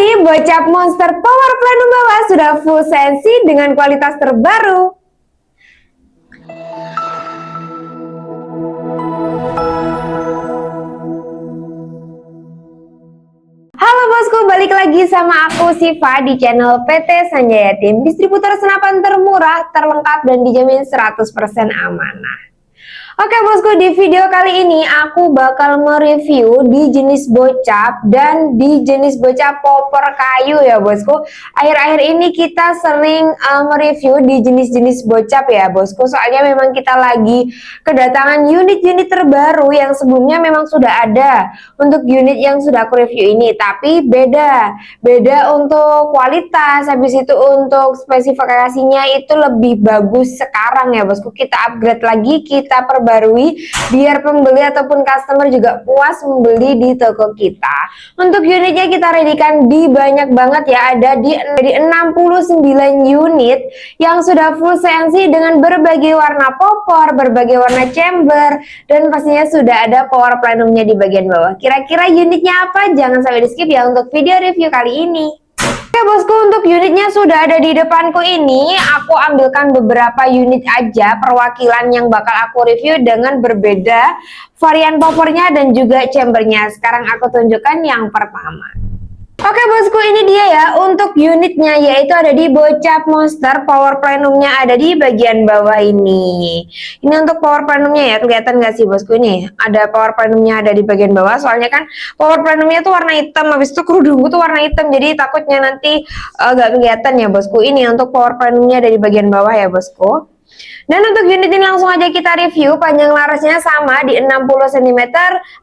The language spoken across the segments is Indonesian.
kali Bocap Monster Power Plenum bawah sudah full sensi dengan kualitas terbaru. Halo bosku, balik lagi sama aku Siva di channel PT Sanjaya Team, distributor senapan termurah, terlengkap dan dijamin 100% amanah. Oke bosku, di video kali ini aku bakal mereview di jenis bocap dan di jenis bocap popor kayu ya bosku. Akhir-akhir ini kita sering mereview di jenis-jenis bocap ya bosku. Soalnya memang kita lagi kedatangan unit-unit terbaru yang sebelumnya memang sudah ada untuk unit yang sudah aku review ini. Tapi beda untuk kualitas, habis itu untuk spesifikasinya itu lebih bagus sekarang ya bosku. Kita upgrade lagi, kita perbarui biar pembeli ataupun customer juga puas membeli di toko kita. Untuk unitnya kita readykan di banyak banget ya, ada di 69 unit yang sudah full CNC dengan berbagai warna popor, berbagai warna chamber, dan pastinya sudah ada power plenumnya di bagian bawah. Kira-kira unitnya apa? Jangan sampai di skip ya untuk video review kali ini. Oke bosku, untuk unitnya sudah ada di depanku ini. Aku ambilkan beberapa unit aja perwakilan yang bakal aku review dengan berbeda varian popornya dan juga chambernya. Sekarang aku tunjukkan yang pertama. Oke bosku, ini dia ya untuk unitnya, yaitu ada di Bocap Monster. Power plenumnya ada di bagian bawah ini. Ini untuk power plenumnya ya, kelihatan gak sih bosku? Ini ada power plenumnya ada di bagian bawah. Soalnya kan power plenumnya tuh warna hitam, habis itu kerudungku tuh warna hitam, jadi takutnya nanti gak kelihatan ya bosku. Ini untuk power plenumnya ada di bagian bawah ya bosku. Dan untuk unit ini langsung aja kita review. Panjang larasnya sama di 60 cm,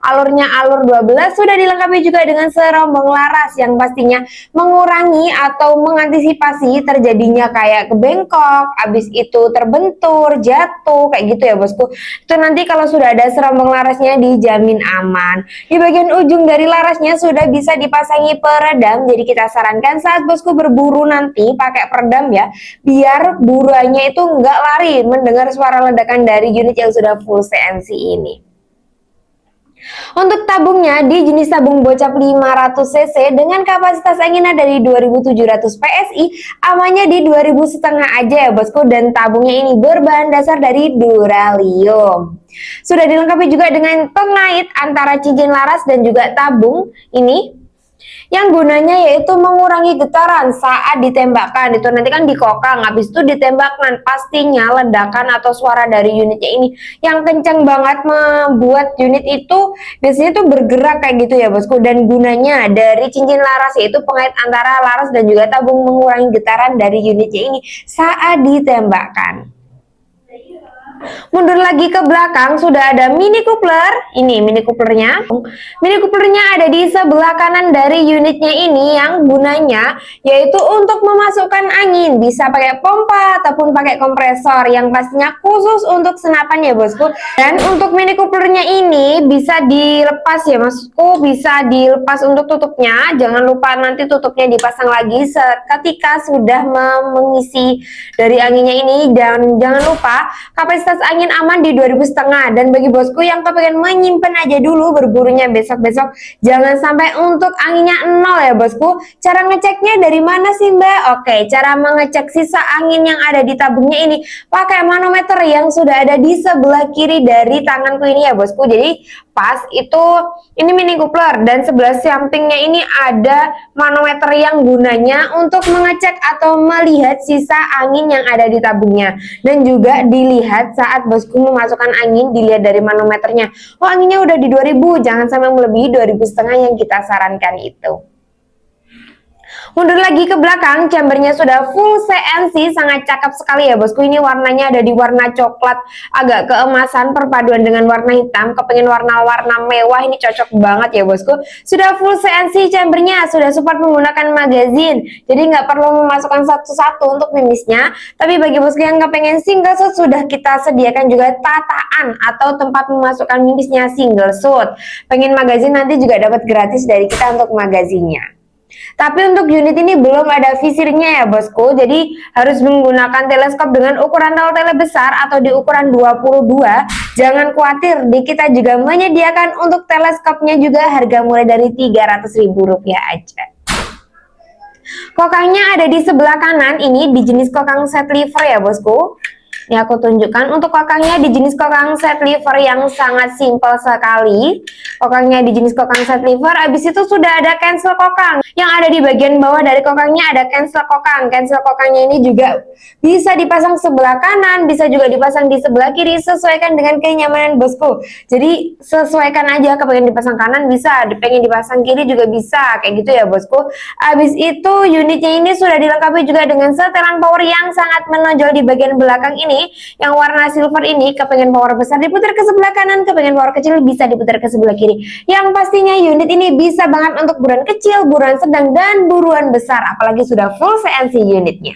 alurnya alur 12, sudah dilengkapi juga dengan serombong laras yang pastinya mengurangi atau mengantisipasi terjadinya kayak kebengkok, habis itu terbentur, jatuh, kayak gitu ya bosku. Itu nanti kalau sudah ada serombong larasnya dijamin aman. Di bagian ujung dari larasnya sudah bisa dipasangi peredam, jadi kita sarankan saat bosku berburu nanti pakai peredam ya, biar buruannya itu enggak lari mendengar suara ledakan dari unit yang sudah full CNC ini. Untuk tabungnya di jenis tabung bocap 500 cc dengan kapasitas anginnya dari 2700 PSI, amannya di 2000,5 aja ya bosku, dan tabungnya ini berbahan dasar dari Duralium. Sudah dilengkapi juga dengan pengait antara cincin laras dan juga tabung ini, yang gunanya yaitu mengurangi getaran saat ditembakkan. Itu nanti kan dikokang, habis itu ditembakkan, pastinya ledakan atau suara dari unitnya ini yang kencang banget membuat unit itu biasanya tuh bergerak kayak gitu ya bosku. Dan gunanya dari cincin laras yaitu pengait antara laras dan juga tabung mengurangi getaran dari unitnya ini saat ditembakkan. Mundur lagi ke belakang sudah ada mini coupler. Ini mini couplernya. Mini couplernya ada di sebelah kanan dari unitnya ini, yang gunanya yaitu untuk memasukkan angin. Bisa pakai pompa ataupun pakai kompresor, yang pastinya khusus untuk senapan ya bosku. Dan untuk mini couplernya ini bisa dilepas ya maksudku, bisa dilepas untuk tutupnya. Jangan lupa nanti tutupnya dipasang lagi ketika sudah mengisi dari anginnya ini. Dan jangan lupa kapasitas angin aman di 2000,5. Dan bagi bosku yang kepengen menyimpan aja dulu berburunya besok-besok, jangan sampai untuk anginnya 0 ya bosku. Cara ngeceknya dari mana sih mbak? Oke, cara mengecek sisa angin yang ada di tabungnya ini pakai manometer yang sudah ada di sebelah kiri dari tanganku ini ya bosku. Jadi pas itu ini mini coupler dan sebelah sampingnya ini ada manometer yang gunanya untuk mengecek atau melihat sisa angin yang ada di tabungnya. Dan juga dilihat saat bosku memasukkan angin, dilihat dari manometernya, oh anginnya udah di 2000, jangan sampai melebihi 2000,5 yang kita sarankan itu. Mundur lagi ke belakang, chambernya sudah full CNC, sangat cakep sekali ya bosku. Ini warnanya ada di warna coklat agak keemasan perpaduan dengan warna hitam. Kepengen warna-warna mewah, ini cocok banget ya bosku. Sudah full CNC chambernya, sudah support menggunakan magazine, jadi nggak perlu memasukkan satu-satu untuk mimisnya. Tapi bagi bosku yang kepengen single shoot, sudah kita sediakan juga tataan atau tempat memasukkan mimisnya single shoot. Pengen magazine nanti juga dapat gratis dari kita untuk magazinnya. Tapi untuk unit ini belum ada visirnya ya bosku, jadi harus menggunakan teleskop dengan ukuran tele besar atau di ukuran 22. Jangan khawatir, di kita juga menyediakan untuk teleskopnya juga harga mulai dari Rp300.000 aja. Kokangnya ada di sebelah kanan, ini di jenis kokang set liver ya bosku. Ini aku tunjukkan untuk kokangnya di jenis kokang set liver yang sangat simpel sekali. Kokangnya di jenis kokang set liver, habis itu sudah ada cancel kokang. Yang ada di bagian bawah dari kokangnya ada cancel kokang. Cancel kokangnya ini juga bisa dipasang sebelah kanan, bisa juga dipasang di sebelah kiri, sesuaikan dengan kenyamanan bosku. Jadi sesuaikan aja, kepengen dipasang kanan bisa, pengen dipasang kiri juga bisa, kayak gitu ya bosku. Habis itu unitnya ini sudah dilengkapi juga dengan setelan power yang sangat menonjol di bagian belakang ini, yang warna silver ini. Kepengen power besar diputar ke sebelah kanan, kepengen power kecil bisa diputar ke sebelah kiri. Yang pastinya unit ini bisa banget untuk buruan kecil, buruan sedang, dan buruan besar, apalagi sudah full CNC unitnya.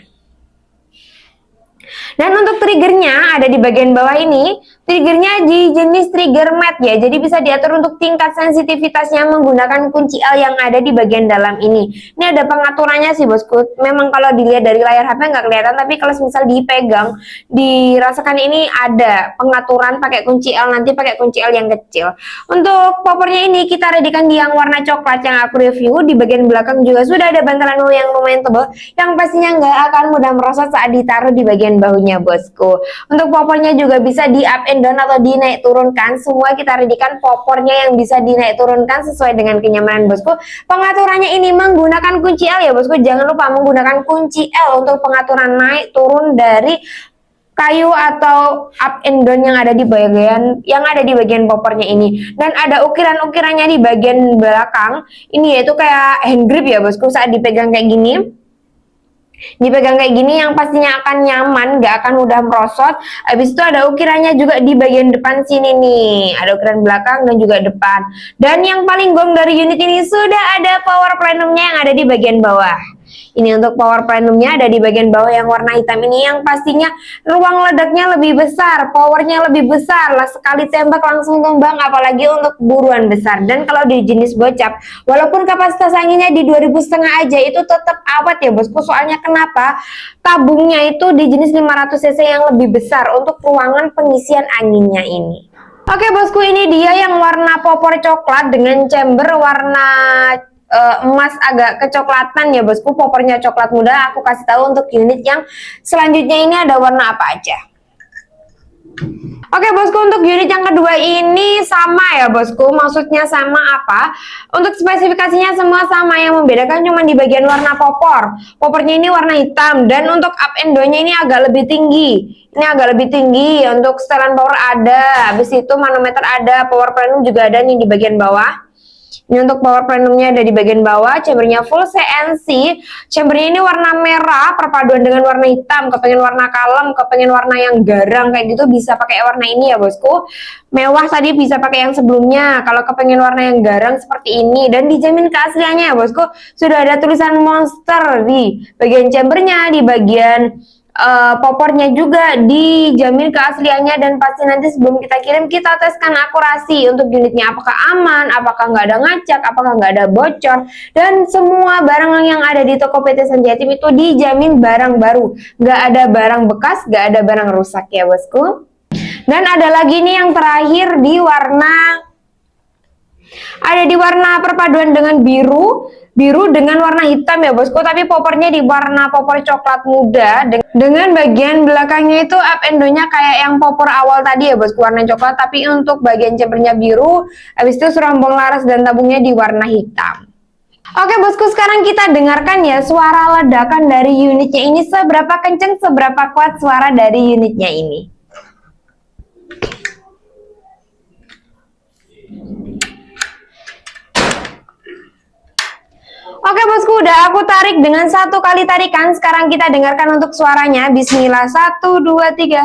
Dan untuk triggernya ada di bagian bawah ini. Triggernya di jenis trigger mat ya, jadi bisa diatur untuk tingkat sensitivitasnya menggunakan kunci L yang ada di bagian dalam ini. Ini ada pengaturannya sih bosku. Memang kalau dilihat dari layar HP nggak kelihatan, tapi kalau misal dipegang, dirasakan ini ada pengaturan pakai kunci L, nanti pakai kunci L yang kecil. Untuk poppernya ini kita readykan di yang warna coklat yang aku review. Di bagian belakang juga sudah ada bantalan wool yang lumayan tebal, yang pastinya nggak akan mudah merosot saat ditaruh di bagian bahunya bosku. Untuk poppernya juga bisa di up and down atau dinaik turunkan. Semua kita readykan poppernya yang bisa dinaik turunkan sesuai dengan kenyamanan bosku. Pengaturannya ini menggunakan kunci L ya bosku. Jangan lupa menggunakan kunci L untuk pengaturan naik turun dari kayu atau up and down yang ada di bagian poppernya ini. Dan ada ukiran-ukirannya di bagian belakang ini, yaitu kayak hand grip ya bosku. Saat dipegang kayak gini, yang pastinya akan nyaman, gak akan mudah merosot. Habis itu ada ukirannya juga di bagian depan sini nih, ada ukiran belakang dan juga depan. Dan yang paling gong dari unit ini sudah ada power plenumnya yang ada di bagian bawah. Ini untuk power plenumnya ada di bagian bawah yang warna hitam ini, yang pastinya ruang ledaknya lebih besar, powernya lebih besar lah, sekali tembak langsung tumbang, apalagi untuk buruan besar. Dan kalau di jenis gocap, walaupun kapasitas anginnya di 2.500 aja, itu tetap awet ya bosku. Soalnya kenapa? Tabungnya itu di jenis 500 cc yang lebih besar untuk ruangan pengisian anginnya ini. Oke bosku, ini dia yang warna popor coklat dengan chamber warna emas agak kecoklatan ya bosku. Poppernya coklat muda. Aku kasih tahu untuk unit yang selanjutnya ini ada warna apa aja. Oke bosku, untuk unit yang kedua ini sama ya bosku. Maksudnya sama apa? Untuk spesifikasinya semua sama, yang membedakan cuma di bagian warna popor. Poppernya ini warna hitam, dan untuk up and down-nya ini agak lebih tinggi. Ini agak lebih tinggi. Untuk setelan power ada, habis itu manometer ada, power plenum juga ada nih di bagian bawah. Ini untuk power plenumnya ada di bagian bawah. Chambernya full CNC. Chambernya ini warna merah perpaduan dengan warna hitam. Kepengen warna kalem, kepengen warna yang garang kayak gitu, bisa pakai warna ini ya bosku. Mewah tadi bisa pakai yang sebelumnya. Kalau kepengen warna yang garang seperti ini, dan dijamin keasliannya ya bosku. Sudah ada tulisan Monster di bagian chambernya, di bagian poppernya juga dijamin keasliannya. Dan pasti nanti sebelum kita kirim, kita teskan akurasi untuk unitnya, apakah aman, apakah nggak ada ngacak, apakah nggak ada bocor. Dan semua barang yang ada di toko PT Sanjatim itu dijamin barang baru, nggak ada barang bekas, nggak ada barang rusak ya bosku. Dan ada lagi nih yang terakhir di warna, ada di warna perpaduan dengan biru dengan warna hitam ya bosku, tapi poppernya di warna popper coklat muda, dengan bagian belakangnya itu up and down-nya kayak yang popper awal tadi ya bosku, warna coklat, tapi untuk bagian chambernya biru, habis itu serombong laras dan tabungnya di warna hitam. Oke bosku, sekarang kita dengarkan ya suara ledakan dari unitnya ini, seberapa kenceng, seberapa kuat suara dari unitnya ini. Oke bosku, udah aku tarik dengan 1 kali tarikan. Sekarang kita dengarkan untuk suaranya. Bismillah, 1, 2, 3.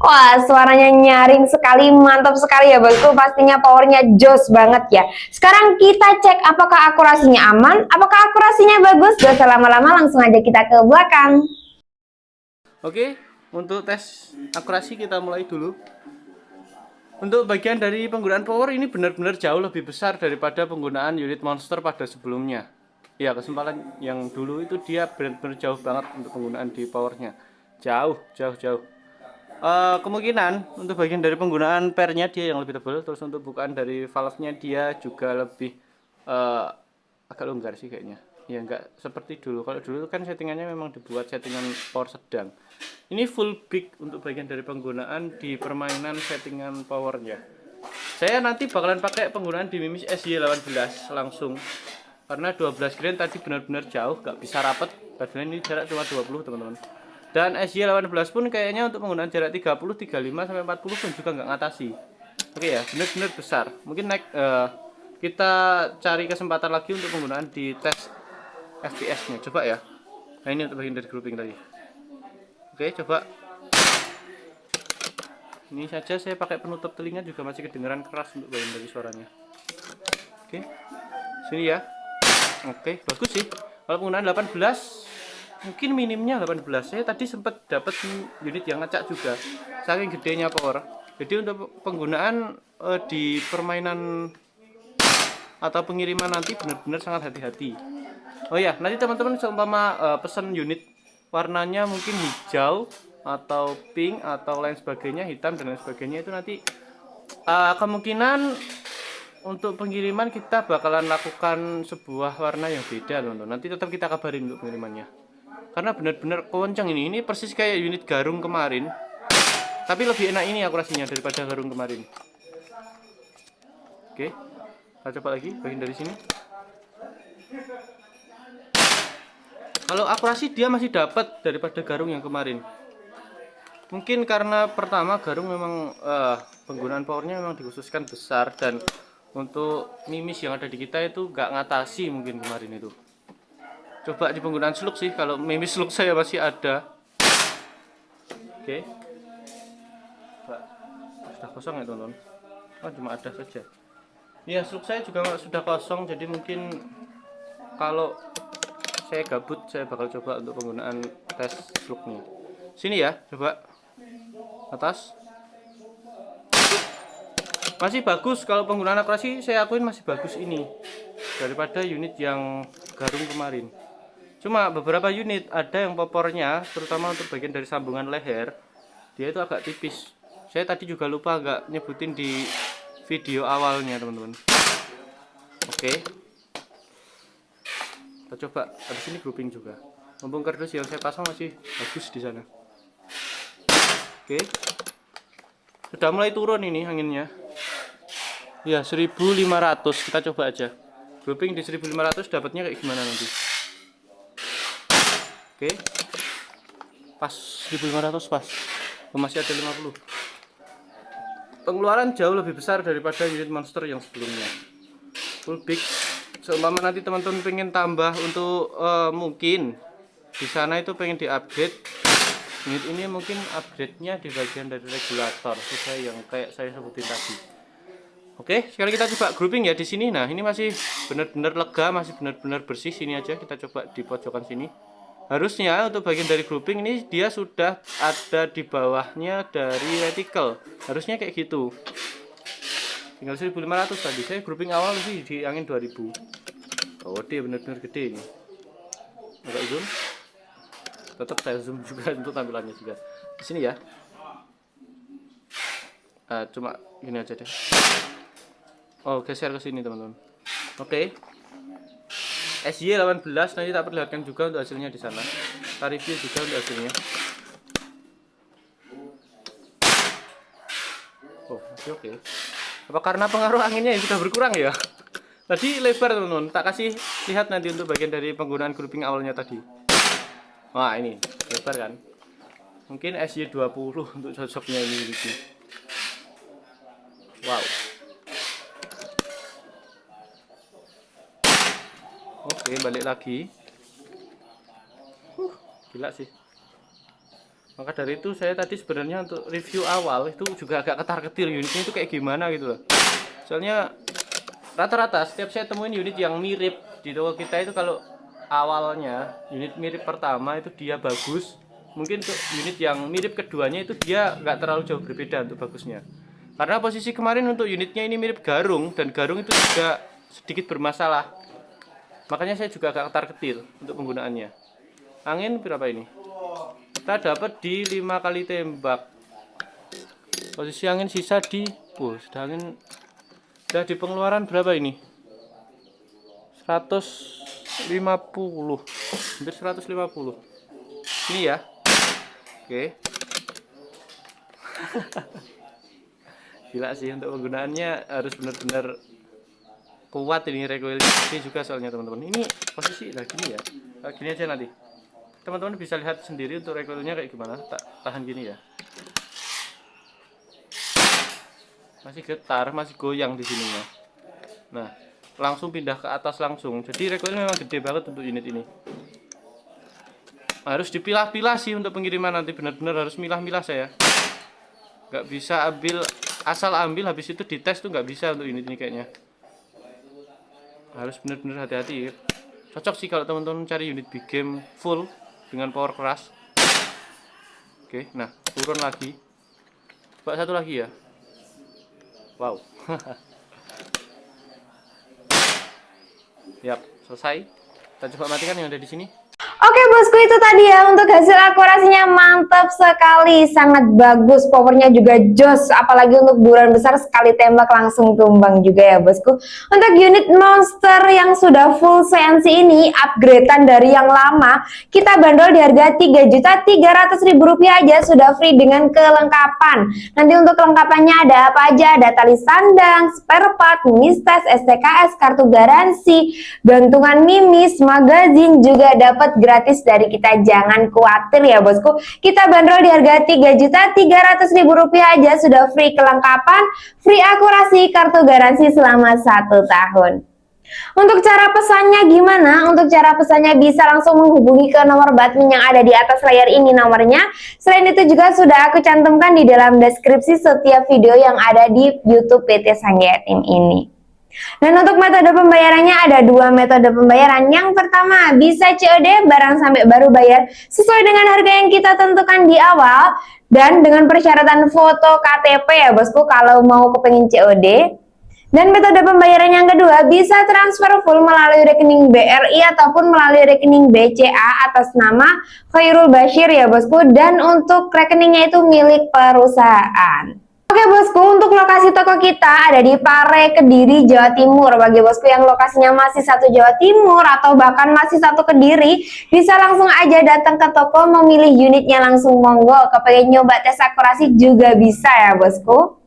Wah, suaranya nyaring sekali, mantap sekali ya bosku. Pastinya powernya jos banget ya. Sekarang kita cek apakah akurasinya aman, apakah akurasinya bagus. Gak usah lama-lama, langsung aja kita ke belakang. Oke, untuk tes akurasi kita mulai dulu. Untuk bagian dari penggunaan power ini benar-benar jauh lebih besar daripada penggunaan unit Monster pada sebelumnya. Ya, kesempatan yang dulu itu dia benar-benar jauh banget untuk penggunaan di powernya. Jauh. Kemungkinan untuk bagian dari penggunaan pernya dia yang lebih tebal. Terus untuk bukaan dari valve-nya dia juga lebih agak longgar sih kayaknya. Ya enggak seperti dulu. Kalau dulu kan settingannya memang dibuat settingan power sedang. Ini full big untuk bagian dari penggunaan di permainan settingan powernya. Saya nanti bakalan pakai penggunaan di Mimis SY18 langsung. Karena 12 grain tadi benar-benar jauh, nggak bisa rapet. Padahal ini jarak cuma 20 teman-teman. Dan SY18 pun kayaknya untuk penggunaan jarak 30, 35 sampai 40 pun juga nggak ngatasi. Oke ya, benar-benar besar. Mungkin kita cari kesempatan lagi untuk penggunaan di tes FPS-nya. Coba ya. Nah ini untuk bagian dari grouping tadi. Oke, coba. Ini saja saya pakai penutup telinga juga masih kedengaran keras untuk bagian dari suaranya. Oke. Sini ya. Oke, bagus sih. Kalau penggunaan 18 mungkin minimnya 18. Saya tadi sempat dapat unit yang ngacak juga. Saking gedenya power. Jadi untuk penggunaan di permainan atau pengiriman nanti benar-benar sangat hati-hati. Oh ya, nanti teman-teman seumpama pesan unit warnanya mungkin hijau atau pink atau lain sebagainya, hitam dan lain sebagainya, itu nanti kemungkinan untuk pengiriman kita bakalan lakukan sebuah warna yang beda teman-teman. Nanti tetap kita kabarin untuk pengirimannya. Karena benar-benar kencang ini persis kayak unit Garung kemarin. Tapi lebih enak ini akurasinya daripada Garung kemarin. Oke. Kita coba lagi bagian dari sini. Kalau akurasi dia masih dapat daripada Garung yang kemarin. Mungkin karena pertama Garung memang penggunaan powernya memang dikhususkan besar, dan untuk mimis yang ada di kita itu nggak ngatasi mungkin kemarin itu. Coba di penggunaan slug sih, kalau mimis slug saya masih ada. Oke. Sudah kosong ya teman-teman. Oh, cuma ada saja. Ya, slug saya juga sudah kosong, jadi mungkin kalau saya gabut saya bakal coba untuk penggunaan tes slugnya. Sini ya, coba atas. Masih bagus, kalau penggunaan akurasi saya akuin masih bagus ini daripada unit yang Garung kemarin. Cuma beberapa unit ada yang popornya, terutama untuk bagian dari sambungan leher, dia itu agak tipis. Saya tadi juga lupa agak nyebutin di video awalnya teman-teman. Oke. Kita coba habis ini grouping juga. Mumpung kardus yang saya pasang masih bagus di sana. Oke. Sudah mulai turun ini anginnya. Ya, 1500. Kita coba aja. Grouping di 1500 dapatnya kayak gimana nanti. Oke. Pas 1500 pas. Masih ada 50. Pengeluaran jauh lebih besar daripada unit monster yang sebelumnya. Full big. Seumpama nanti teman-teman pengen tambah untuk mungkin di sana itu pengen diupgrade unit ini, mungkin upgrade-nya di bagian dari regulator sesuai yang kayak saya sebutin tadi. Oke, sekarang kita coba grouping ya di sini. Nah, ini masih benar-benar lega, masih benar-benar bersih. Sini aja kita coba di pojokan sini. Harusnya untuk bagian dari grouping ini dia sudah ada di bawahnya dari reticle. Harusnya kayak gitu. Tinggal 1500 tadi. Saya grouping awal sih di angin 2000. Oh, dia benar-benar gede ini. Agak zoom. Tetap saya zoom juga untuk tampilannya juga. Di sini ya. Cuma gini aja deh. Oh, geser ke sini teman-teman. Oke. SY18 nanti tak perlihatkan juga untuk hasilnya di sana. Kita review juga untuk hasilnya. Oh, masih oke. Apa karena pengaruh anginnya yang sudah berkurang ya? Tadi lebar teman-teman. Tak kasih lihat nanti untuk bagian dari penggunaan grouping awalnya tadi. Wah, ini lebar kan? Mungkin SY20 untuk cocoknya ini. Wow. Oke, balik lagi. Gila sih. Maka dari itu saya tadi sebenarnya untuk review awal itu juga agak ketar-ketir unitnya itu kayak gimana gitu loh. Soalnya rata-rata setiap saya temuin unit yang mirip di toko kita itu, kalau awalnya unit mirip pertama itu dia bagus, mungkin untuk unit yang mirip keduanya itu dia nggak terlalu jauh berbeda untuk bagusnya. Karena posisi kemarin untuk unitnya ini mirip Garung, dan Garung itu juga sedikit bermasalah. Makanya saya juga agak ketar-ketir untuk penggunaannya. Angin berapa ini? Kita dapat di 5 kali tembak. Posisi angin sisa di sudah angin sudah di pengeluaran berapa ini? 100 hampir 150. Ini ya. Oke. Gila sih, untuk penggunaannya harus benar-benar kuat ini, recoilnya gede juga soalnya teman-teman. Ini posisi lah gini ya. Gini aja nanti. Teman-teman bisa lihat sendiri untuk recoilnya kayak gimana. Tahan gini ya. Masih getar, masih goyang di sininya. Nah, langsung pindah ke atas langsung. Jadi recoilnya memang gede banget untuk unit ini. Harus dipilah-pilah sih untuk pengiriman nanti, benar-benar harus milah-milah saya. Nggak bisa asal ambil habis itu dites tuh, nggak bisa untuk unit ini kayaknya. Harus benar-benar hati-hati. Cocok sih kalau teman-teman cari unit big game full dengan power keras. Oke, nah turun lagi. Coba satu lagi ya. Wow. Yap, selesai. Kita coba matikan yang ada di sini. Oke bosku, itu tadi ya untuk hasil akurasinya mantap sekali, sangat bagus, powernya juga jos, apalagi untuk buruan besar sekali tembak langsung tumbang juga ya bosku. Untuk unit monster yang sudah full CNC ini, upgradean dari yang lama, kita bandrol di harga Rp3.300.000 aja, sudah free dengan kelengkapan. Nanti untuk kelengkapannya ada apa aja? Ada tali sandang, spare part, mistes, STKS, kartu garansi, gantungan mimis, magazin juga dapat gratis dari kita. Jangan khawatir ya bosku, kita bandrol di harga Rp3.300.000 aja, sudah free kelengkapan, free akurasi, kartu garansi selama 1 tahun. Untuk cara pesannya gimana? Untuk cara pesannya bisa langsung menghubungi ke nomor Batmin yang ada di atas layar ini nomornya. Selain itu juga sudah aku cantumkan di dalam deskripsi setiap video yang ada di YouTube PT Sanjaya Team ini. Dan untuk metode pembayarannya ada 2 metode pembayaran. Yang pertama bisa COD, barang sampai baru bayar sesuai dengan harga yang kita tentukan di awal dan dengan persyaratan foto KTP ya bosku kalau mau kepengen COD. Dan metode pembayaran yang kedua bisa transfer full melalui rekening BRI ataupun melalui rekening BCA atas nama Khairul Bashir ya bosku, dan untuk rekeningnya itu milik perusahaan. Oke bosku, untuk lokasi toko kita ada di Pare, Kediri, Jawa Timur. Bagi bosku yang lokasinya masih satu Jawa Timur atau bahkan masih satu Kediri, bisa langsung aja datang ke toko, memilih unitnya langsung, monggo. Kepengen nyoba tes akurasi juga bisa ya bosku.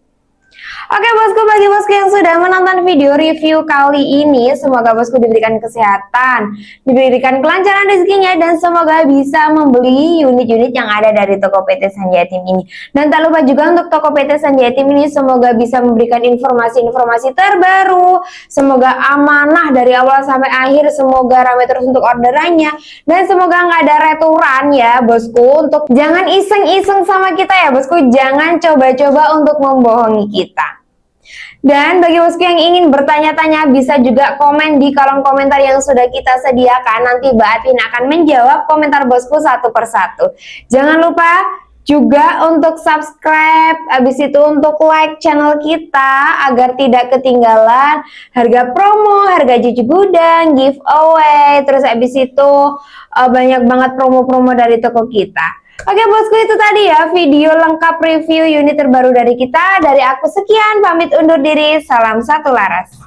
Oke bosku, bagi bosku yang sudah menonton video review kali ini, semoga bosku diberikan kesehatan, diberikan kelancaran rezekinya, dan semoga bisa membeli unit-unit yang ada dari toko PT Sanjaya Team ini. Dan tak lupa juga untuk toko PT Sanjaya Team ini semoga bisa memberikan informasi-informasi terbaru, semoga amanah dari awal sampai akhir, semoga ramai terus untuk orderannya, dan semoga nggak ada returan ya bosku. Untuk jangan iseng-iseng sama kita ya bosku, jangan coba-coba untuk membohongi kita. Dan bagi bosku yang ingin bertanya-tanya bisa juga komen di kolom komentar yang sudah kita sediakan. Nanti Mbak Atin akan menjawab komentar bosku satu persatu. Jangan lupa juga untuk subscribe, habis itu untuk like channel kita agar tidak ketinggalan harga promo, harga cuci gudang, giveaway, terus habis itu banyak banget promo-promo dari toko kita. Oke bosku, itu tadi ya video lengkap review unit terbaru dari kita. Dari aku sekian, pamit undur diri, salam satu laras.